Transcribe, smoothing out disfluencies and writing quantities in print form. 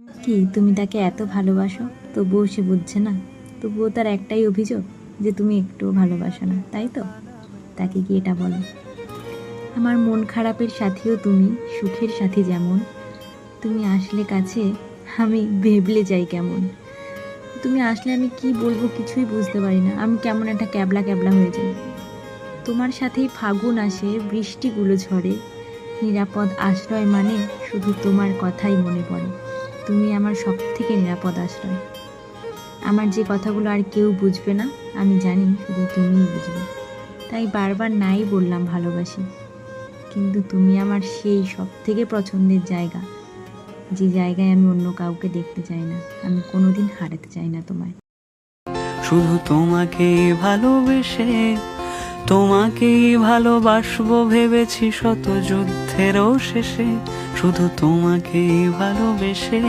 কি তুমি তাকে এত ভালোবাসো, তবুও সে বুঝছে না? তবুও তার একটাই অভিযোগ যে তুমি একটুও ভালোবাসো না, তাই তো? তাকে কি এটা বলো? আমার মন খারাপের সাথীও তুমি, সুখের সাথী যেমন। তুমি আসলে কাছে আমি ভেবলে যাই কেমন। তুমি আসলে আমি কি বলবো কিছুই বুঝতে পারি না, আমি কেমন একটা ক্যাবলা ক্যাবলা হয়ে যাই। তোমার সাথেই ফাগুন আসে, বৃষ্টিগুলো ঝরে, নিরাপদ আশ্রয় মানে শুধু তোমার কথাই মনে পড়ে। তুমি আমার সব থেকে নিরাপদ আশ্রয়। আমার যে কথাগুলো আর কেউ বুঝবে না, আমি জানি শুধু তুমিই বুঝবে। তাই বারবার নাই বললাম ভালোবাসি, কিন্তু তুমি আমার সেই সব থেকে পছন্দের জায়গা, যে জায়গায় আমি অন্য কাউকে দেখতে চাই না। আমি কোনোদিন হারাতে চাই না তোমায়। শুধু তোমাকেই ভালোবেসে, তোমাকেই ভালোবাসবো ভেবেছি শত যুদ্ধেরও শেষে, শুধু তোমাকেই ভালোবেসে।